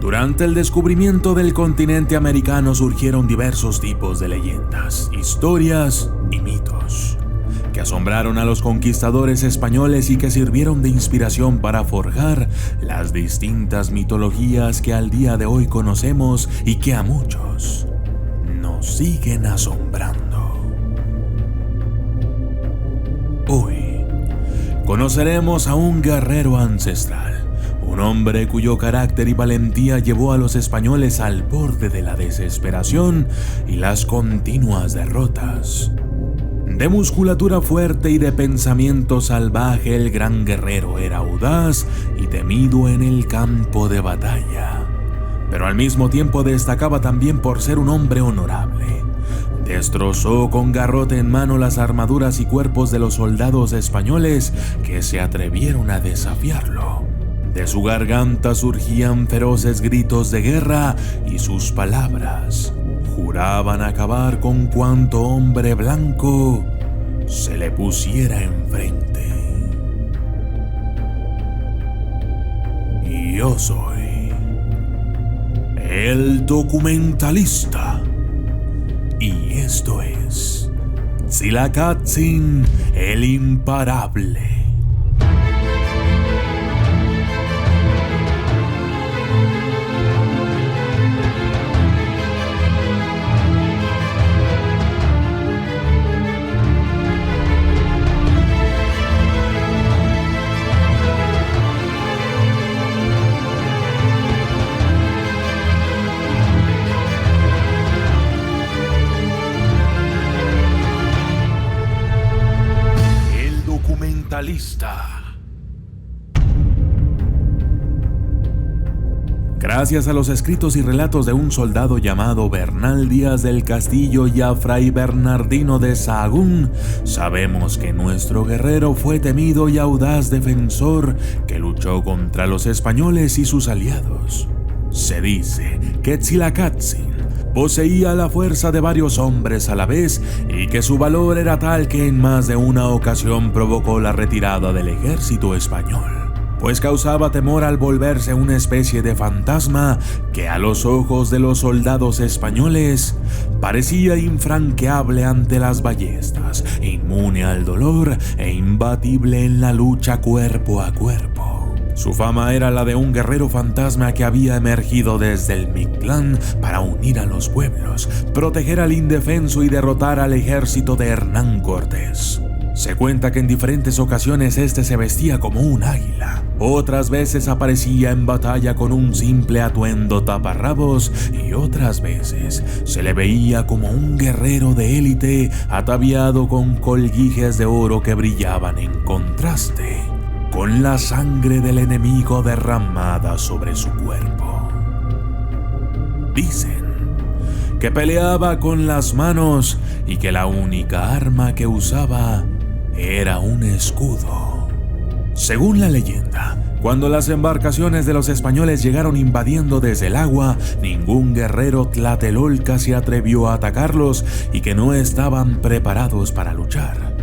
Durante el descubrimiento del continente americano surgieron diversos tipos de leyendas, historias y mitos que asombraron a los conquistadores españoles y que sirvieron de inspiración para forjar las distintas mitologías que al día de hoy conocemos y que a muchos nos siguen asombrando. Hoy conoceremos a un guerrero ancestral, un hombre cuyo carácter y valentía llevó a los españoles al borde de la desesperación y las continuas derrotas. De musculatura fuerte y de pensamiento salvaje, el gran guerrero era audaz y temido en el campo de batalla, pero al mismo tiempo destacaba también por ser un hombre honorable. Destrozó con garrote en mano las armaduras y cuerpos de los soldados españoles que se atrevieron a desafiarlo. De su garganta surgían feroces gritos de guerra y sus palabras juraban acabar con cuanto hombre blanco se le pusiera enfrente. Y yo soy el documentalista. Y esto es Tzilakatzin el Imparable. Gracias a los escritos y relatos de un soldado llamado Bernal Díaz del Castillo y a Fray Bernardino de Sahagún, sabemos que nuestro guerrero fue temido y audaz defensor que luchó contra los españoles y sus aliados. Se dice que Tzilakatzin poseía la fuerza de varios hombres a la vez y que su valor era tal que en más de una ocasión provocó la retirada del ejército español, pues causaba temor al volverse una especie de fantasma que a los ojos de los soldados españoles parecía infranqueable ante las ballestas, inmune al dolor e imbatible en la lucha cuerpo a cuerpo. Su fama era la de un guerrero fantasma que había emergido desde el Mictlán para unir a los pueblos, proteger al indefenso y derrotar al ejército de Hernán Cortés. Se cuenta que en diferentes ocasiones este se vestía como un águila, otras veces aparecía en batalla con un simple atuendo taparrabos y otras veces se le veía como un guerrero de élite ataviado con colguijes de oro que brillaban en contraste con la sangre del enemigo derramada sobre su cuerpo. Dicen que peleaba con las manos y que la única arma que usaba era un escudo. Según la leyenda, cuando las embarcaciones de los españoles llegaron invadiendo desde el agua, ningún guerrero tlatelolca se atrevió a atacarlos y que no estaban preparados para luchar.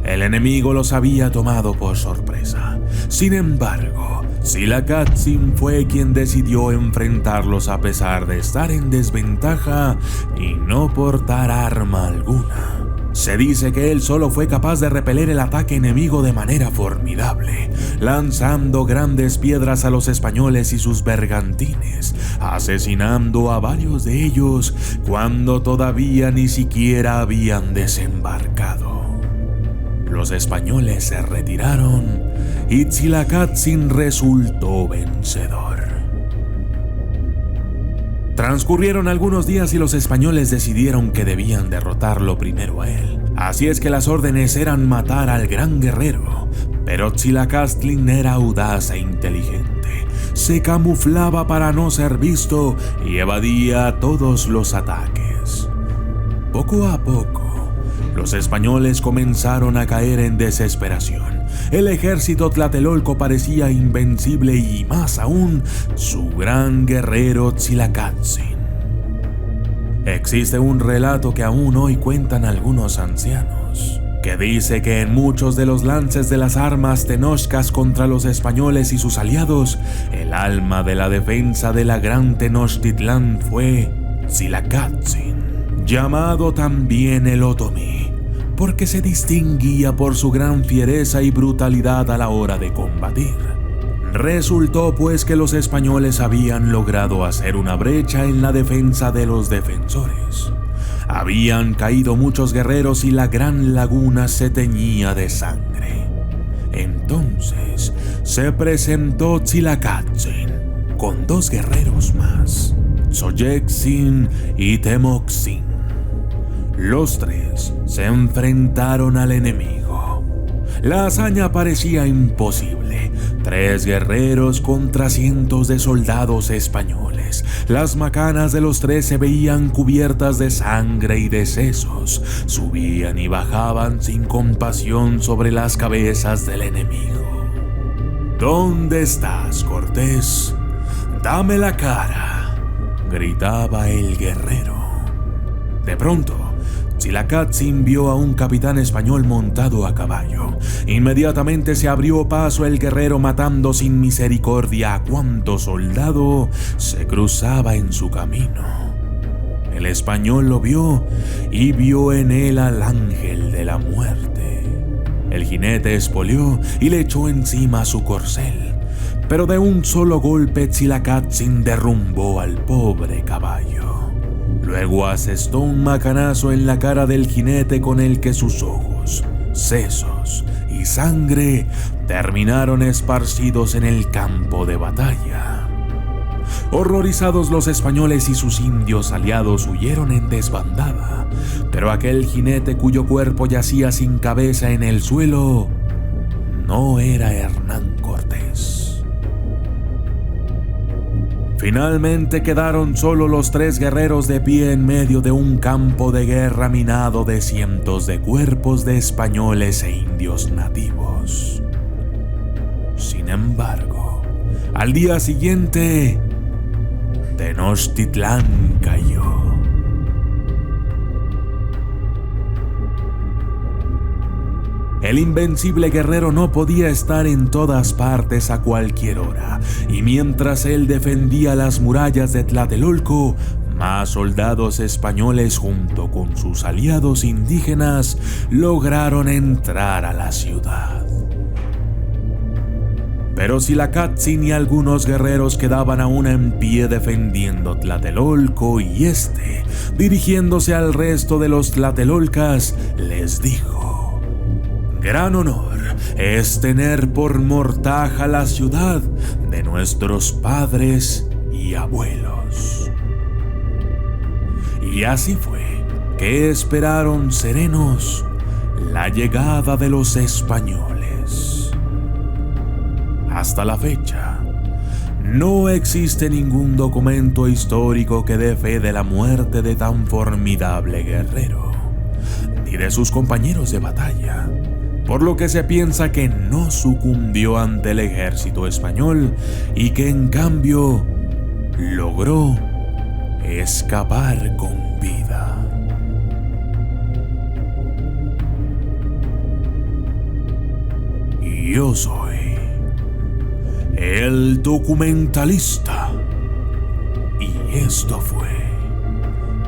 El enemigo los había tomado por sorpresa. Sin embargo, Tzilakatzin fue quien decidió enfrentarlos a pesar de estar en desventaja y no portar arma alguna. Se dice que él solo fue capaz de repeler el ataque enemigo de manera formidable, lanzando grandes piedras a los españoles y sus bergantines, asesinando a varios de ellos cuando todavía ni siquiera habían desembarcado. Los españoles se retiraron y Tzilakatzin resultó vencedor. Transcurrieron algunos días y los españoles decidieron que debían derrotarlo primero a él. Así es que las órdenes eran matar al gran guerrero, pero Tzilakatzin era audaz e inteligente. Se camuflaba para no ser visto y evadía todos los ataques. Poco a poco, los españoles comenzaron a caer en desesperación. El ejército tlatelolco parecía invencible y más aún, su gran guerrero Tzilakatzin. Existe un relato que aún hoy cuentan algunos ancianos, que dice que en muchos de los lances de las armas tenochcas contra los españoles y sus aliados, el alma de la defensa de la gran Tenochtitlán fue Tzilacatzin, llamado también el Otomí, porque se distinguía por su gran fiereza y brutalidad a la hora de combatir. Resultó pues que los españoles habían logrado hacer una brecha en la defensa de los defensores. Habían caído muchos guerreros y la gran laguna se teñía de sangre. Entonces se presentó Tzilacatzin con 2 guerreros más, Xoyexin y Temoxin. Los 3 se enfrentaron al enemigo. La hazaña parecía imposible. 3 guerreros contra cientos de soldados españoles. Las macanas de los 3 se veían cubiertas de sangre y de sesos. Subían y bajaban sin compasión sobre las cabezas del enemigo. ¿Dónde estás, Cortés? ¡Dame la cara!, gritaba el guerrero. De pronto, Tzilacatzin vio a un capitán español montado a caballo. Inmediatamente se abrió paso el guerrero, matando sin misericordia a cuanto soldado se cruzaba en su camino. El español lo vio y vio en él al ángel de la muerte. El jinete espolió y le echó encima su corcel, pero de un solo golpe Tzilacatzin derrumbó al pobre caballo. Luego asestó un macanazo en la cara del jinete con el que sus ojos, sesos y sangre terminaron esparcidos en el campo de batalla. Horrorizados, los españoles y sus indios aliados huyeron en desbandada, pero aquel jinete cuyo cuerpo yacía sin cabeza en el suelo no era Hernán Cortés. Finalmente quedaron solo los 3 guerreros de pie en medio de un campo de guerra minado de cientos de cuerpos de españoles e indios nativos. Sin embargo, al día siguiente, Tenochtitlán cayó. El invencible guerrero no podía estar en todas partes a cualquier hora, y mientras él defendía las murallas de Tlatelolco, más soldados españoles junto con sus aliados indígenas lograron entrar a la ciudad. Pero Tzilacatzin y algunos guerreros quedaban aún en pie defendiendo Tlatelolco, y dirigiéndose al resto de los tlatelolcas, les dijo: «Gran honor es tener por mortaja la ciudad de nuestros padres y abuelos». Y así fue que esperaron serenos la llegada de los españoles. Hasta la fecha, no existe ningún documento histórico que dé fe de la muerte de tan formidable guerrero, ni de sus compañeros de batalla, por lo que se piensa que no sucumbió ante el ejército español y que en cambio logró escapar con vida. Yo soy el documentalista, y esto fue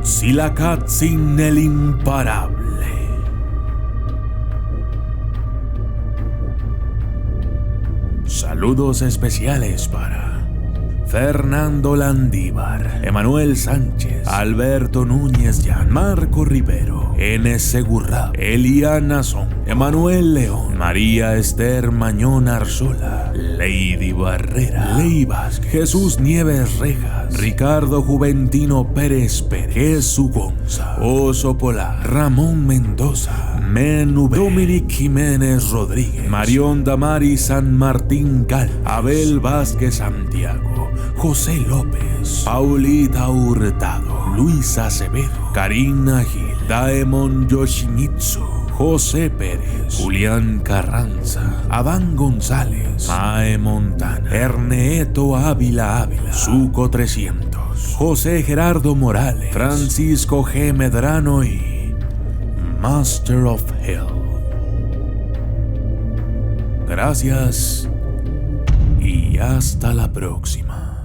Tzilacatzin el imparable. Saludos especiales para Fernando Landívar, Emanuel Sánchez, Alberto Núñez Llán, Marco Rivero, N. Segurrá, Eliana Son, Emanuel León, María Esther Mañón Arzola, Lady Barrera, Ley Vázquez, Jesús Nieves Rejas, Ricardo Juventino Pérez Pérez, Jesús Gonza, Oso Polar, Ramón Mendoza, Menú, Dominic Jiménez Rodríguez, Marión Damari San Martín Cal, Abel Vázquez Santiago, José López, Paulita Hurtado, Luisa Acevedo, Karina Gil, Daemon Yoshimitsu, José Pérez, Julián Carranza, Adán González, Mae Montana, Ernesto Ávila, Suco 300, José Gerardo Morales, Francisco G. Medrano y Master of Hell. gracias y hasta la próxima.